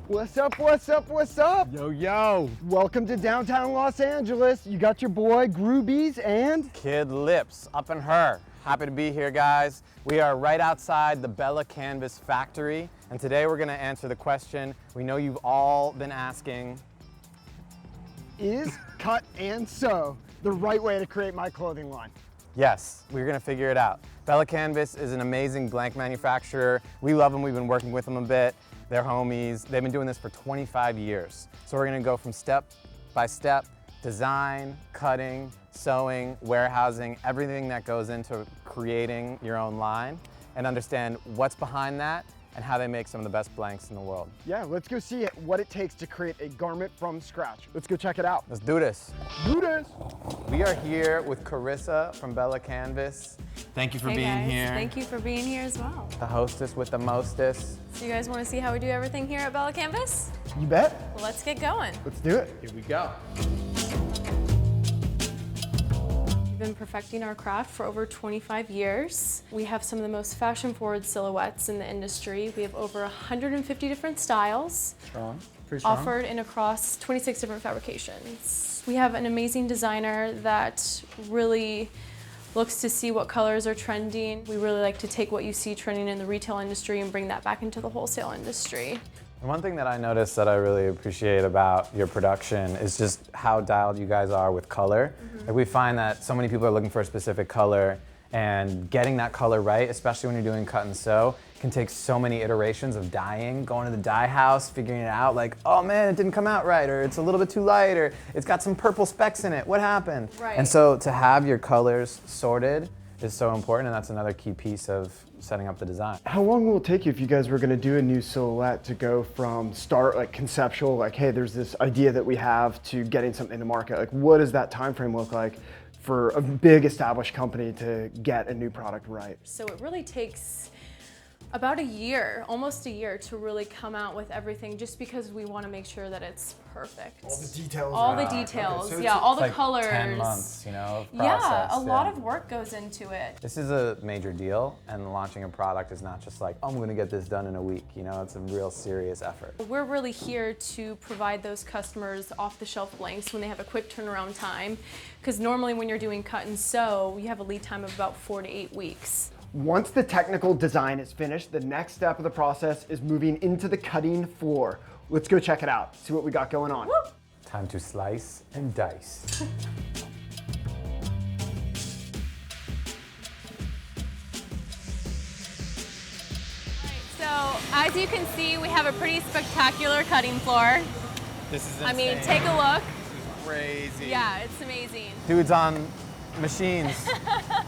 What's up, what's up, what's up? Yo, yo. Welcome to downtown Los Angeles. You got your boy Groobies and Kid Lips, up in her. Happy to be here, guys. We are right outside the Bella+Canvas factory, and today we're gonna answer the question we know you've all been asking. is cut and sew the right way to create my clothing line? Yes, we're gonna figure it out. Bella+Canvas is an amazing blank manufacturer. We love them, we've been working with them a bit. They're homies. They've been doing this for 25 years. So we're gonna go from step by step, design, cutting, sewing, warehousing, everything that goes into creating your own line, and understand what's behind that and how they make some of the best blanks in the world. Yeah, let's go see what it takes to create a garment from scratch. Let's go check it out. Let's do this. Do this. We are here with Carissa from Bella+Canvas. Thank you for being guys. here. Thank you for being here as well. The hostess with the mostest. So you guys want to see how we do everything here at Bella+Canvas? You bet. Well, let's get going. Let's do it. Here we go. We've been perfecting our craft for over 25 years. We have some of the most fashion-forward silhouettes in the industry. We have over 150 different styles. Strong. Pretty strong. Offered in across 26 different fabrications. We have an amazing designer that really looks to see what colors are trending. We really like to take what you see trending in the retail industry and bring that back into the wholesale industry. And one thing that I noticed that I really appreciate about your production is just how dialed you guys are with color. Like we find that so many people are looking for a specific color, and getting that color right, especially when you're doing cut and sew, can take so many iterations of dyeing, going to the dye house, figuring it out, like, oh man, it didn't come out right, or it's a little bit too light, or it's got some purple specks in it, what happened? Right. And so to have your colors sorted is so important, and that's another key piece of setting up the design. How long will it take you if you guys were gonna do a new silhouette to go from start, like conceptual, like, hey, there's this idea that we have, to getting something to market? Like, what does that time frame look like for a big established company to get a new product right? So it really takes about a year, almost a year, to really come out with everything, just because we want to make sure that it's perfect. All the details. All the Okay, details, so yeah, it's all the like colors. 10 months, you know, of Yeah, process. a lot of work goes into it. This is a major deal, and launching a product is not just like, oh, I'm gonna get this done in a week, you know, it's a real serious effort. We're really here to provide those customers off-the-shelf blanks when they have a quick turnaround time, because normally when you're doing cut and sew, you have a lead time of about 4 to 8 weeks. Once the technical design is finished, the next step of the process is moving into the cutting floor. Let's go check it out, see what we got going on. Woo! Time to slice and dice. So, as you can see, we have a pretty spectacular cutting floor. This is I mean, take a look. This is crazy. Yeah, it's amazing. Dudes on machines,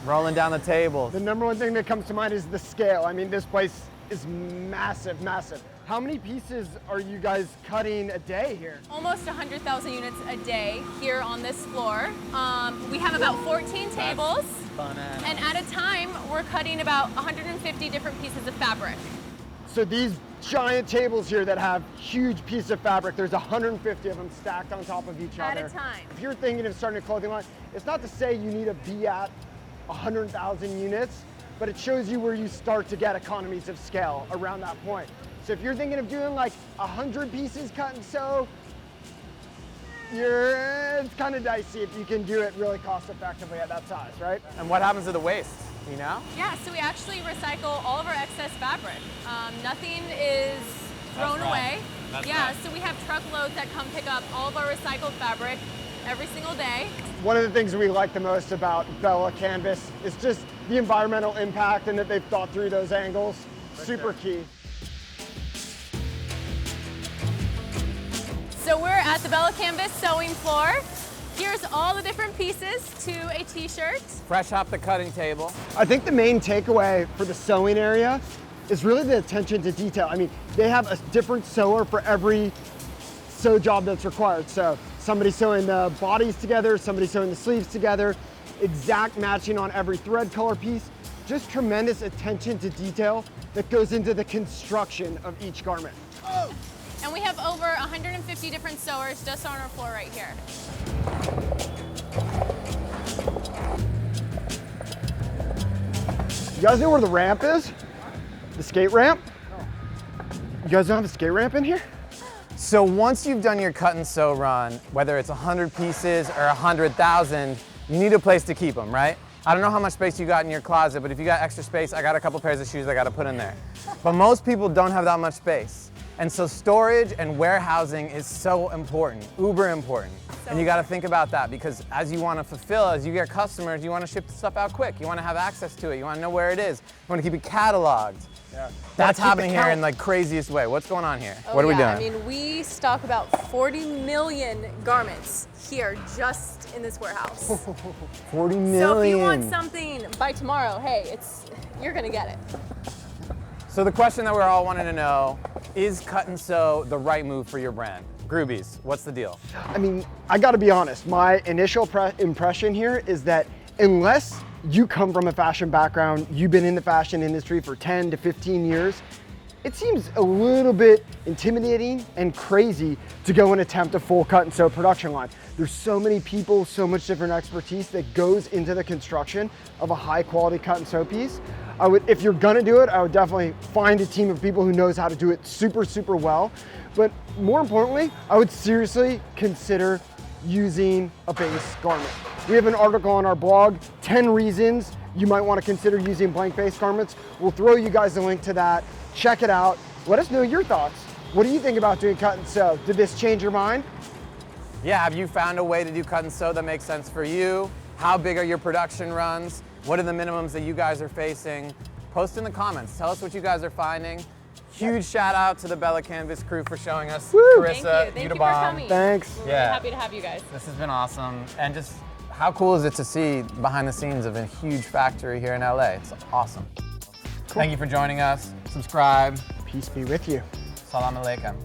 rolling down the tables. The number one thing that comes to mind is the scale. I mean, this place is massive, massive. How many pieces are you guys cutting a day here? Almost 100,000 units a day here on this floor. We have about 14 tables, and at a time, we're cutting about 150 different pieces of fabric. So these giant tables here that have huge pieces of fabric, there's 150 of them stacked on top of each At other. a time. If you're thinking of starting a clothing line, it's not to say you need to be at 100,000 units, but it shows you where you start to get economies of scale around that point. So if you're thinking of doing like 100 pieces cut and sew, it's kind of dicey if you can do it really cost effectively at that size, right? And what happens to the waste, you know? Yeah, so we actually recycle all of our excess fabric. Nothing is thrown away. Yeah, so we have truckloads that come pick up all of our recycled fabric every single day. One of the things we like the most about Bella+Canvas is just the environmental impact, and that they've thought through those angles. Super key. So we're at the Bella+Canvas sewing floor. Here's all the different pieces to a t-shirt. Fresh off the cutting table. I think the main takeaway for the sewing area is really the attention to detail. I mean, they have a different sewer for every sew job that's required. So somebody sewing the bodies together, somebody sewing the sleeves together, exact matching on every thread color piece. Just tremendous attention to detail that goes into the construction of each garment. Oh. And we have over 150 different sewers just on our floor right here. You guys know where the ramp is? The skate ramp? You guys don't have a skate ramp in here? So once you've done your cut and sew run, whether it's 100 pieces or 100,000, you need a place to keep them, right? I don't know how much space you got in your closet, but if you got extra space, I got a couple pairs of shoes I got to put in there. But most people don't have that much space. And so storage and warehousing is so important, uber important. And you got to think about that, because as you want to fulfill, as you get customers, you want to ship the stuff out quick. You want to have access to it. You want to know where it is. You want to keep it cataloged. Yeah. That's happening here in like craziest way. What's going on here? What are we doing? I mean, we stock about 40 million garments here just in this warehouse. 40 million. So if you want something by tomorrow, hey, you're gonna get it. So the question that we're all wanting to know, is cut and sew the right move for your brand? Groovies, what's the deal? I mean, I gotta be honest, my initial impression here is that unless you come from a fashion background, you've been in the fashion industry for 10 to 15 years, it seems a little bit intimidating and crazy to go and attempt a full cut and sew production line. There's so many people, so much different expertise that goes into the construction of a high quality cut and sew piece. If you're gonna do it, I would definitely find a team of people who knows how to do it super, super well. But more importantly, I would seriously consider using a base garment. We have an article on our blog, 10 reasons you might want to consider using blank base garments. We'll throw you guys a link to that. Check it out. Let us know your thoughts. What do you think about doing cut and sew? Did this change your mind? Yeah, have you found a way to do cut and sew that makes sense for you? How big are your production runs? What are the minimums that you guys are facing? Post in the comments. Tell us what you guys are finding. Huge shout out to the Bella+Canvas crew for showing us. Woo! Carissa, Thank you for bomb. coming. Thanks. We're really happy to have you guys. This has been awesome. And just how cool is it to see behind the scenes of a huge factory here in LA? It's awesome. Cool. Thank you for joining us. Subscribe. Peace be with you. Salam alaikum.